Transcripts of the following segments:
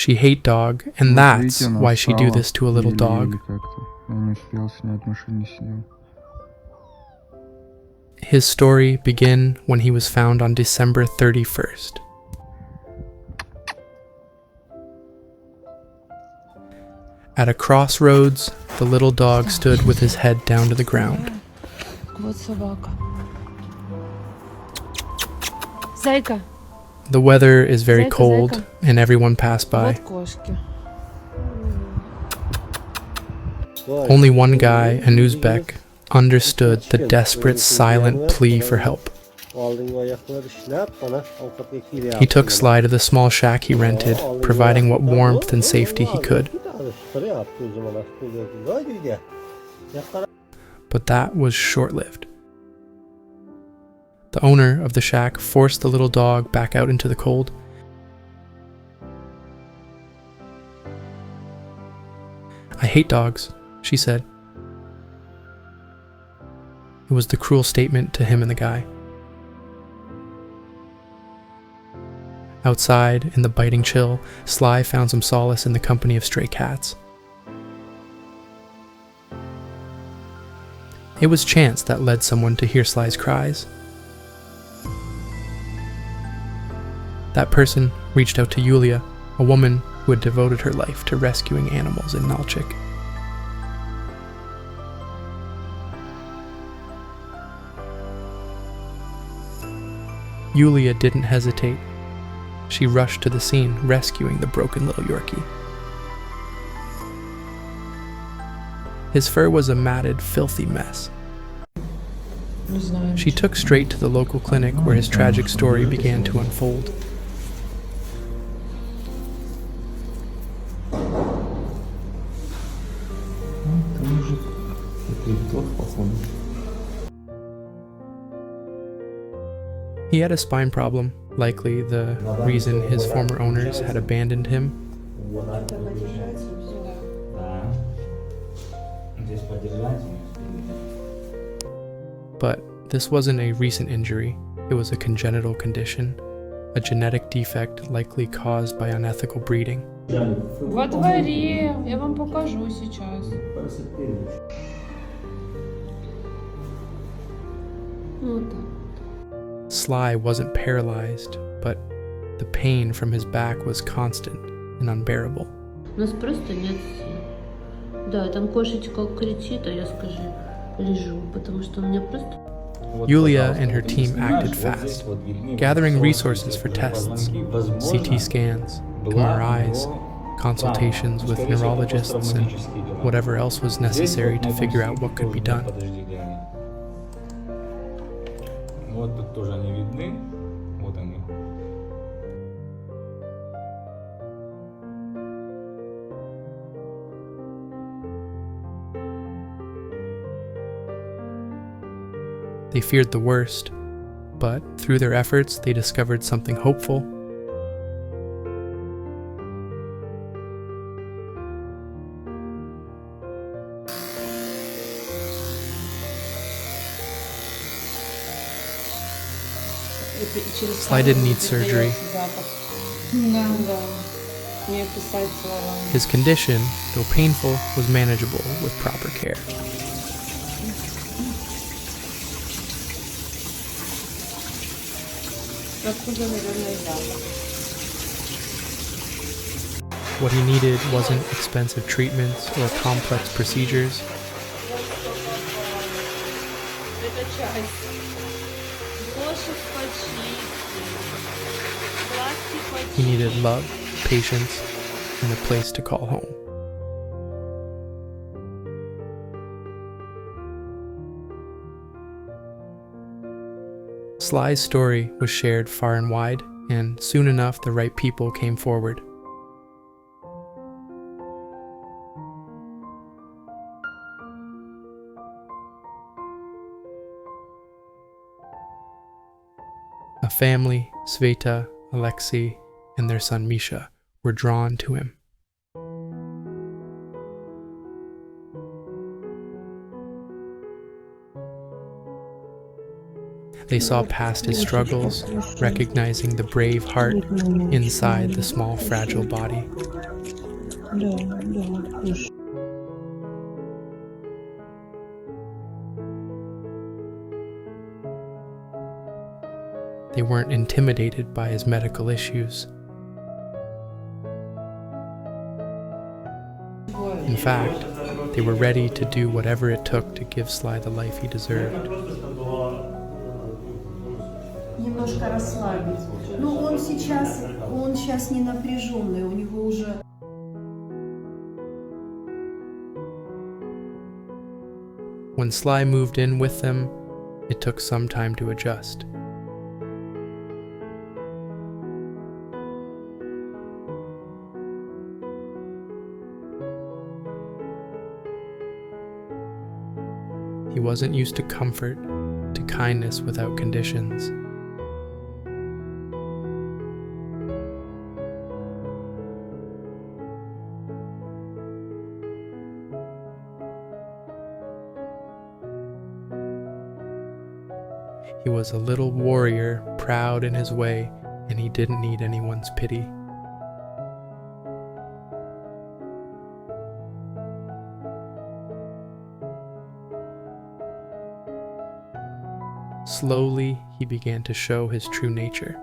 she hate dog, and that's why she do this to a little dog. His story began when he was found on December 31st. At a crossroads, the little dog stood with his head down to the ground. The weather is very cold, and everyone passed by. Only one guy, an Uzbek, understood the desperate, silent plea for help. He took Sly to the small shack he rented, providing what warmth and safety he could. But that was short-lived. The owner of the shack forced the little dog back out into the cold. "I hate dogs," she said. It was the cruel statement to him and the guy. Outside, in the biting chill, Sly found some solace in the company of stray cats. It was chance that led someone to hear Sly's cries. That person reached out to Yulia, a woman who had devoted her life to rescuing animals in Nalchik. Yulia didn't hesitate. She rushed to the scene, rescuing the broken little Yorkie. His fur was a matted, filthy mess. She took straight to the local clinic where his tragic story began to unfold. He had a spine problem, likely the reason his former owners had abandoned him. But this wasn't a recent injury, it was a congenital condition, a genetic defect likely caused by unethical breeding. Во дворе, я вам покажу сейчас. Вот так. Sly wasn't paralyzed, but the pain from his back was constant and unbearable. У нас просто нет сил. Да, там кошечка кричит, а я скажи, лежу, потому что у меня просто... Yulia and her team acted fast, gathering resources for tests, CT scans, MRIs, consultations with neurologists, and whatever else was necessary to figure out what could be done. Вот тут тоже они видны. Вот они. They feared the worst, but through their efforts, they discovered something hopeful. Sly didn't need surgery. His condition, though painful, was manageable with proper care. What he needed wasn't expensive treatments or complex procedures. He needed love, patience, and a place to call home. Sly's story was shared far and wide, and soon enough the right people came forward. A family, Sveta, Alexey, and their son Misha, were drawn to him. They saw past his struggles, recognizing the brave heart inside the small, fragile body. They weren't intimidated by his medical issues. In fact, they were ready to do whatever it took to give Sly the life he deserved. Немножко расслабить. Но он сейчас не напряженный, у него уже... When Sly moved in with them, it took some time to adjust. He wasn't used to comfort, to kindness without conditions. He was a little warrior, proud in his way, and he didn't need anyone's pity. Slowly, he began to show his true nature.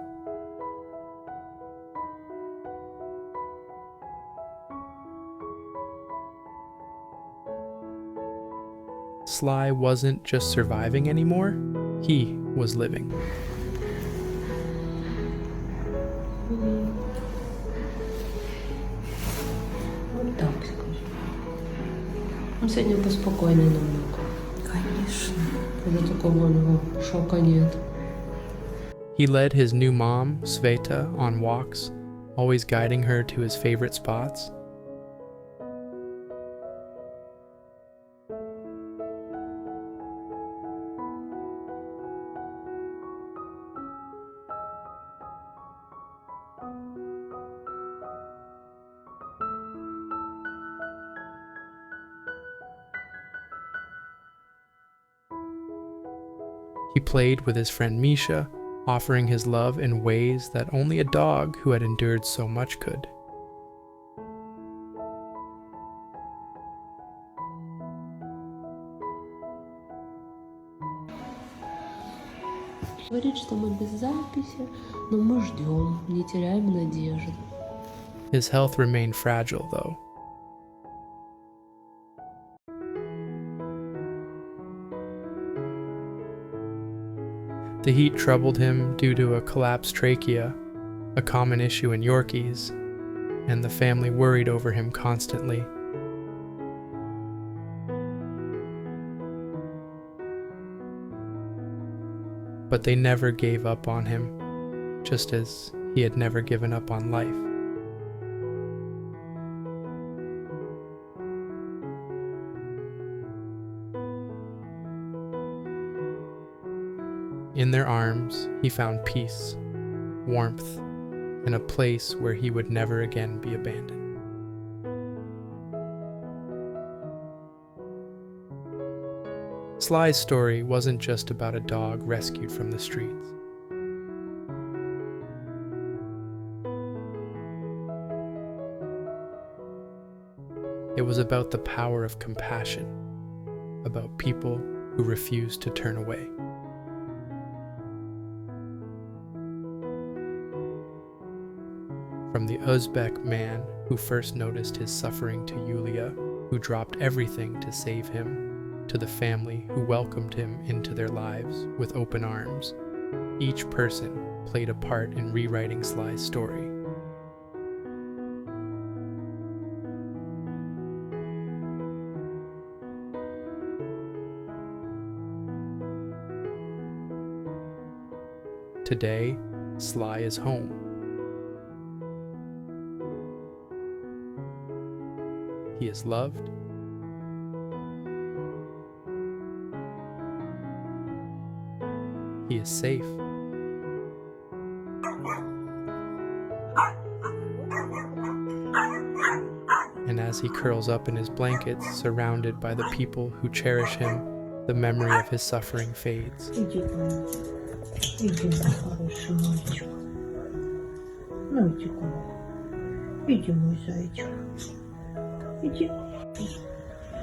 Sly wasn't just surviving anymore, he was living. Вот так скажи. Он сегодня поспокойнее намного. Конечно. Когда такого у него шока нет. He led his new mom, Sveta, on walks, always guiding her to his favorite spots. He played with his friend Misha, offering his love in ways that only a dog who had endured so much could. Говорит, что мы без записи, но мы ждем, не теряем надежды. His health remained fragile, though. The heat troubled him due to a collapsed trachea, a common issue in Yorkies, and the family worried over him constantly. But they never gave up on him, just as he had never given up on life. In their arms, he found peace, warmth, and a place where he would never again be abandoned. Sly's story wasn't just about a dog rescued from the streets. It was about the power of compassion, about people who refused to turn away. From the Uzbek man who first noticed his suffering to Yulia, who dropped everything to save him, to the family who welcomed him into their lives with open arms, each person played a part in rewriting Sly's story. Today, Sly is home. He is loved. He is safe. And as he curls up in his blankets, surrounded by the people who cherish him, the memory of his suffering fades. Иди, мой хороший мальчик. Ну, иди ко мне. Иди, мой зайчик. Иди.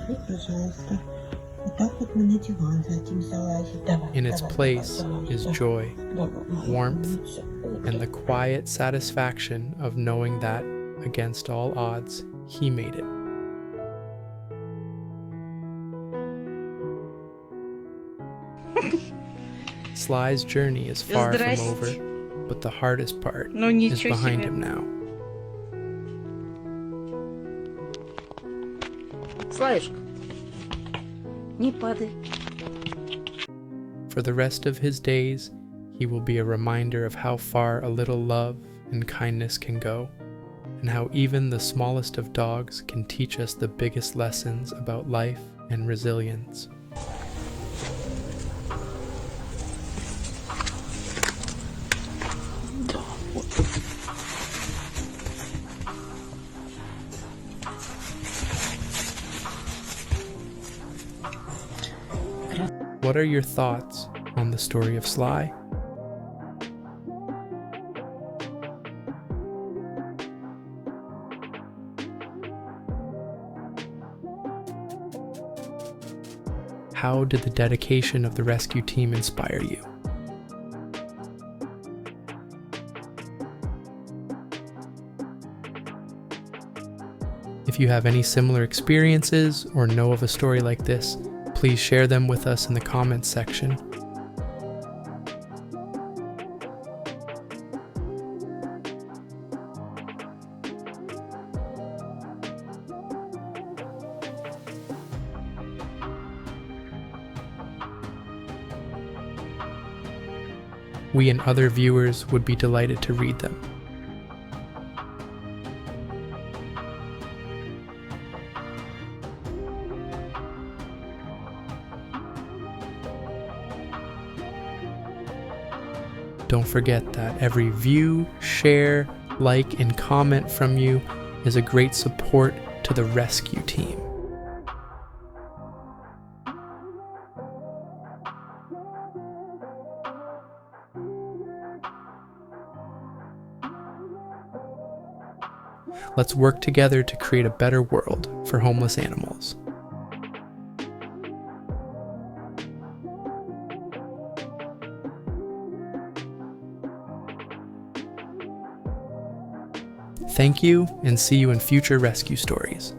Вот, пожалуйста. Вот так вот мы на диван за этим залазим. Давай, In its давай, place давай, is давай. joy, Давай, моя warmth, умница. and the quiet satisfaction of knowing that, against all odds, he made it. Sly's journey is far from Здрасте. over, but the hardest part Ну is ничего behind себе. him now. Славишка, не падай. For the rest of his days, he will be a reminder of how far a little love and kindness can go, and how even the smallest of dogs can teach us the biggest lessons about life and resilience. What are your thoughts on the story of Sly? How did the dedication of the rescue team inspire you? If you have any similar experiences or know of a story like this, please share them with us in the comments section. We and other viewers would be delighted to read them. Don't forget that every view, share, like, and comment from you is a great support to the rescue team. Let's work together to create a better world for homeless animals. Thank you, and see you in future rescue stories.